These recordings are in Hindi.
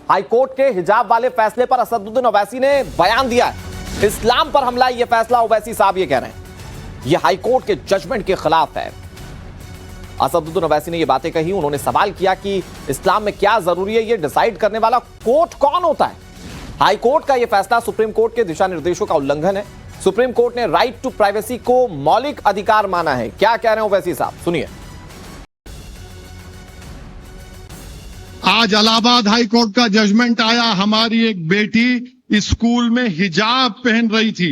हाईकोर्ट के हिजाब वाले फैसले पर असदुद्दीन ओवैसी ने बयान दिया है। इस्लाम पर हमला यह फैसला, ओवैसी साहब ये कह रहे हैं, यह हाईकोर्ट के जजमेंट के खिलाफ है। असदुद्दीन ओवैसी ने यह बातें कही। उन्होंने सवाल किया कि इस्लाम में क्या जरूरी है, यह डिसाइड करने वाला कोर्ट कौन होता है? हाईकोर्ट का यह फैसला सुप्रीम कोर्ट के दिशा निर्देशों का उल्लंघन है। सुप्रीम कोर्ट ने राइट टू प्राइवेसी को मौलिक अधिकार माना है। क्या कह रहे हैं ओवैसी साहब, सुनिए। आज इलाहाबाद हाई कोर्ट का जजमेंट आया। हमारी एक बेटी स्कूल में हिजाब पहन रही थी।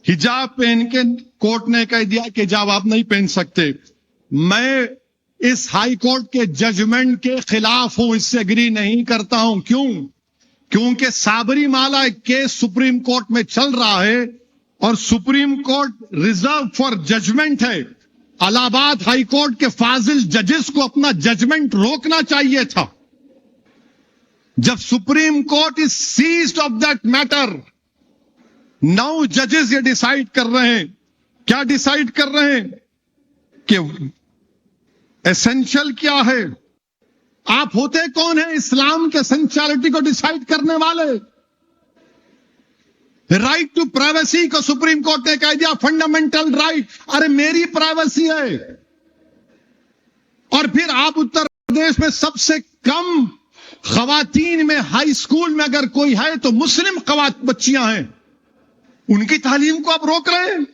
हिजाब पहन के कोर्ट ने कह दिया कि हिजाब आप नहीं पहन सकते। मैं इस हाई कोर्ट के जजमेंट के खिलाफ हूं, इससे एग्री नहीं करता हूं। क्यों? क्योंकि साबरीमाला केस सुप्रीम कोर्ट में चल रहा है और Supreme Court reserve for judgement है। इलाहाबाद हाई कोर्ट के फाजिल जजेस को अपना जजमेंट रोकना चाहिए था। जब Supreme Court is seized of that matter, 9 जजेस ये डिसाइड कर रहे हैं। क्या डिसाइड कर रहे हैं? कि एसेंशियल क्या है। आप होते कौन है इस्लाम के एसेंशियलिटी को डिसाइड करने वाले? राइट टू प्राइवेसी को सुप्रीम कोर्ट ने कह दिया फंडामेंटल राइट। अरे मेरी प्राइवेसी है। और फिर आप उत्तर प्रदेश में सबसे कम खवातीन में हाई स्कूल में अगर कोई है तो मुस्लिम बच्चियां हैं, उनकी तालीम को आप रोक रहे हैं।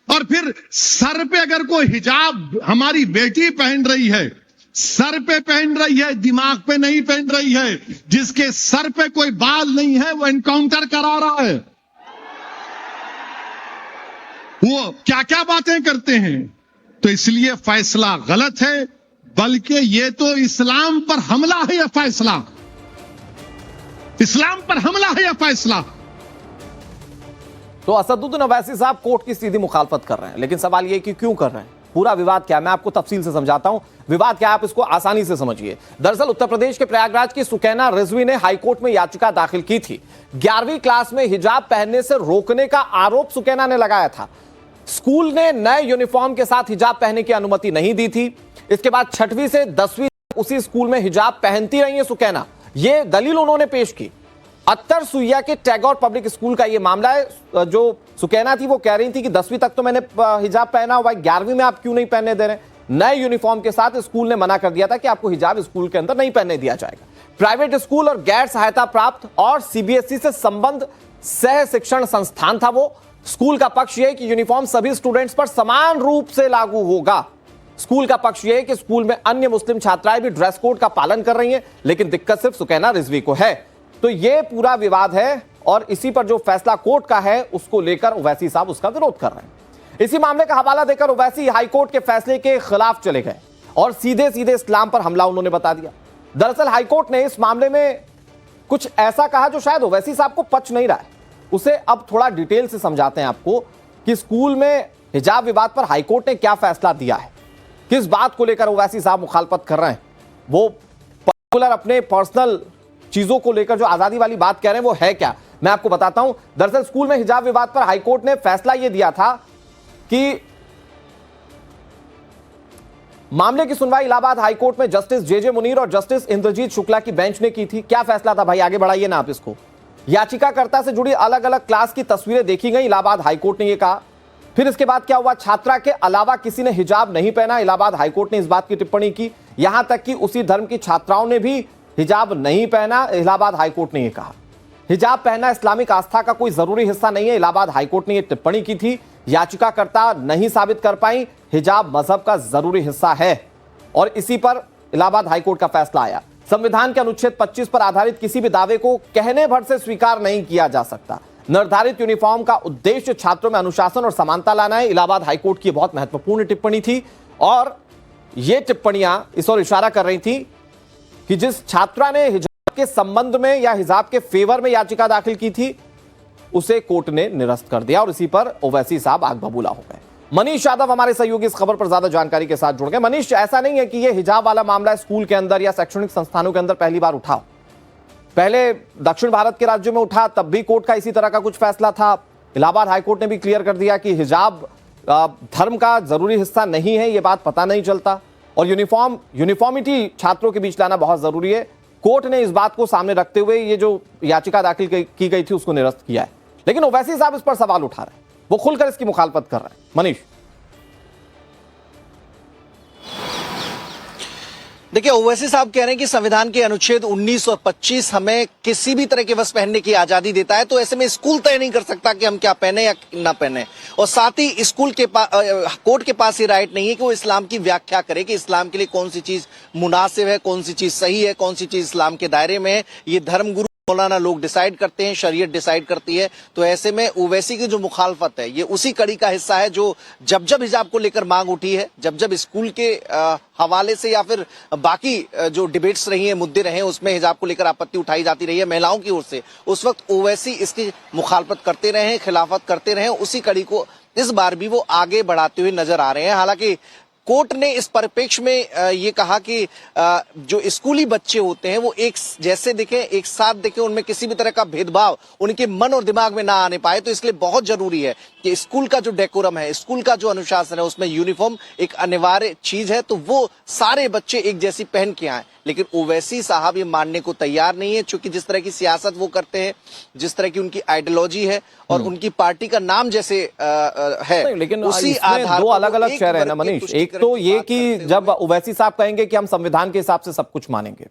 और फिर सर पे अगर कोई हिजाब हमारी बेटी पहन रही है, सर पे पहन रही है, दिमाग पे नहीं पहन रही है, जिसके सर पे कोई बाल नहीं है वो एनकाउंटर करा रहा है। वो क्या क्या बातें करते हैं। तो इसलिए फैसला गलत है, बल्कि ये तो इस्लाम पर हमला है। यह फैसला इस्लाम पर हमला है। यह फैसला। तो असदुद्दीन ओवैसी साहब कोर्ट की सीधी मुखालफत कर रहे हैं, लेकिन सवाल यह कि क्यों कर रहे हैं, पूरा विवाद क्या है, मैं आपको तफसील से समझाता हूं। विवाद क्या है, आप इसको आसानी से समझिए। दरअसल उत्तर प्रदेश के प्रयागराज की सुकैना रिजवी ने हाईकोर्ट में याचिका दाखिल की थी। 11वीं क्लास में हिजाब पहनने से रोकने का आरोप सुकैना ने लगाया था। स्कूल ने नए यूनिफॉर्म के साथ हिजाब पहनने की अनुमति नहीं दी थी। इसके बाद 6वीं से 10वीं उसी स्कूल में हिजाब पहनती रही है सुकैना। यह दलील उन्होंने पेश की। अत्तर सुइया के टैगोर पब्लिक स्कूल का यह मामला है। जो सुकैना थी वो कह रही थी कि 10वीं तक तो मैंने हिजाब पहना हुआ है, 11वीं में आप क्यों नहीं पहनने दे रहे? नए यूनिफॉर्म के साथ स्कूल ने मना कर दिया था कि आपको हिजाब स्कूल के अंदर नहीं पहनने दिया जाएगा। प्राइवेट स्कूल और गैर सहायता प्राप्त और सीबीएसई से संबंध सह शिक्षण संस्थान था वो। स्कूल का पक्ष यह है कि यूनिफॉर्म सभी स्टूडेंट्स पर समान रूप से लागू होगा। स्कूल का पक्ष यह है कि स्कूल में अन्य मुस्लिम छात्राएं भी ड्रेस कोड का पालन कर रही हैं, लेकिन दिक्कत सिर्फ सुकैना रिजवी को है। तो यह पूरा विवाद है और इसी पर जो फैसला कोर्ट का है उसको लेकर ओवैसी साहब उसका विरोध कर रहे हैं। इसी मामले का हवाला देकर ओवैसी हाईकोर्ट के फैसले के खिलाफ चले गए और सीधे सीधे इस्लाम पर हमला उन्होंने बता दिया। दरअसल हाईकोर्ट ने इस मामले में कुछ ऐसा कहा जो शायद ओवैसी साहब को पच नहीं रहा है। उसे अब थोड़ा डिटेल से समझाते हैं आपको कि स्कूल में हिजाब विवाद पर हाईकोर्ट ने क्या फैसला दिया है, किस बात को लेकर ओवैसी साहब मुखालफत कर रहे हैं। वो पर्टिकुलर अपने पर्सनल चीजों को लेकर जो आजादी वाली बात कह रहे हैं वो है क्या, मैं आपको बताता हूं। दरअसल स्कूल में हिजाब विवाद पर हाईकोर्ट ने फैसला यह दिया था कि मामले की सुनवाई इलाहाबाद हाईकोर्ट में जस्टिस जेजे मुनीर और जस्टिस इंद्रजीत शुक्ला की बेंच ने की थी। क्या फैसला था भाई, आगे बढ़ाइए ना आप इसको। याचिकाकर्ता से जुड़ी अलग अलग क्लास की तस्वीरें देखी गई, इलाहाबाद हाईकोर्ट ने यह कहा। फिर इसके बाद क्या हुआ, छात्रा के अलावा किसी ने हिजाब नहीं पहना, इलाहाबाद हाईकोर्ट ने इस बात की टिप्पणी की। यहां तक कि उसी धर्म की छात्राओं ने भी हिजाब नहीं पहना, इलाहाबाद हाईकोर्ट ने यह कहा। हिजाब पहनना इस्लामिक आस्था का कोई जरूरी हिस्सा नहीं है, इलाहाबाद हाईकोर्ट ने यह टिप्पणी की थी। याचिकाकर्ता नहीं साबित कर पाई हिजाब मजहब का जरूरी हिस्सा है और इसी पर इलाहाबाद हाईकोर्ट का फैसला आया। संविधान के अनुच्छेद 25 पर आधारित किसी भी दावे को कहने भर से स्वीकार नहीं किया जा सकता। निर्धारित यूनिफॉर्म का उद्देश्य छात्रों में अनुशासन और समानता लाना है। इलाहाबाद हाईकोर्ट की बहुत महत्वपूर्ण टिप्पणी थी और यह टिप्पणियां इस ओर इशारा कर रही थी कि जिस छात्रा ने हिजाब के संबंध में या हिजाब के फेवर में याचिका दाखिल की थी उसे कोर्ट ने निरस्त कर दिया और इसी पर ओवैसी साहब आग बबूला हो गए। मनीष यादव हमारे सहयोगी इस खबर पर ज्यादा जानकारी के साथ जुड़ गए। मनीष, ऐसा नहीं है कि यह हिजाब वाला मामला स्कूल के अंदर या शैक्षणिक संस्थानों के अंदर पहली बार उठा, पहले दक्षिण भारत के राज्यों में उठा, तब भी कोर्ट का इसी तरह का कुछ फैसला था। इलाहाबाद हाईकोर्ट ने भी क्लियर कर दिया कि हिजाब धर्म का जरूरी हिस्सा नहीं है, यह बात पता नहीं चलता और यूनिफॉर्मिटी छात्रों के बीच लाना बहुत जरूरी है। कोर्ट ने इस बात को सामने रखते हुए ये जो याचिका दाखिल की गई थी उसको निरस्त किया है, लेकिन ओवैसी साहब इस पर सवाल उठा रहे हैं, वो खुलकर इसकी मुखालफत कर रहे हैं। मनीष, देखिए, ओवैसी साहब कह रहे हैं कि संविधान के अनुच्छेद 19 और 25 हमें किसी भी तरह के वस्त्र पहनने की आजादी देता है, तो ऐसे में स्कूल तय नहीं कर सकता कि हम क्या पहने या ना पहने। और साथ ही स्कूल के कोर्ट के पास ये राइट नहीं है कि वो इस्लाम की व्याख्या करे कि इस्लाम के लिए कौन सी चीज मुनासिब है, कौन सी चीज सही है, कौन सी चीज इस्लाम के दायरे में है। ये धर्मगुरु मौलाना लोग डिसाइड करते हैं, शरीयत डिसाइड करती है। तो ऐसे में ओवैसी की जो मुखालफत है ये उसी कड़ी का हिस्सा है जो जब जब हिजाब को लेकर मांग उठी है, जब जब स्कूल के हवाले से या फिर बाकी जो डिबेट्स रही हैं, मुद्दे रहे हैं, उसमें हिजाब को लेकर आपत्ति उठाई जाती रही है महिलाओं की ओर से, उस वक्त ओवैसी इसकी मुखालफत करते रहे हैं, खिलाफत करते रहे हैं। उसी कड़ी को इस बार भी वो आगे बढ़ाते हुए नजर आ रहे हैं। हालांकि कोर्ट ने इस परिप्रेक्ष्य में ये कहा कि जो स्कूली बच्चे होते हैं वो एक जैसे दिखें, एक साथ दिखें, उनमें किसी भी तरह का भेदभाव उनके मन और दिमाग में ना आने पाए। तो इसलिए बहुत जरूरी है कि स्कूल का जो डेकोरम है, स्कूल का जो अनुशासन है, उसमें यूनिफॉर्म एक अनिवार्य चीज है, तो वो सारे बच्चे एक जैसी पहन के आए। लेकिन ओवैसी साहब ये मानने को तैयार नहीं है, क्योंकि जिस तरह की सियासत वो करते हैं, जिस तरह की उनकी आइडियोलॉजी है और उनकी पार्टी का नाम जैसे है, लेकिन उसी इसमें आधार दो पर अलग अलग शहर है ना मनीष। एक तो ये कि जब ओवैसी साहब कहेंगे कि हम संविधान के हिसाब से सब कुछ मानेंगे,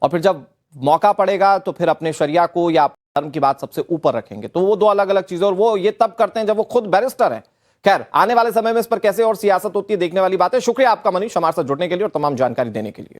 और फिर जब मौका पड़ेगा तो फिर अपने शरिया को या धर्म की बात सबसे ऊपर रखेंगे, तो वो दो अलग अलग चीजें, और वो ये तब करते हैं जब वो खुद बैरिस्टर हैं। खैर, आने वाले समय में इस पर कैसे और सियासत होती है देखने वाली बात है। शुक्रिया आपका मनीष, हमारे साथ जुड़ने के लिए और तमाम जानकारी देने के लिए।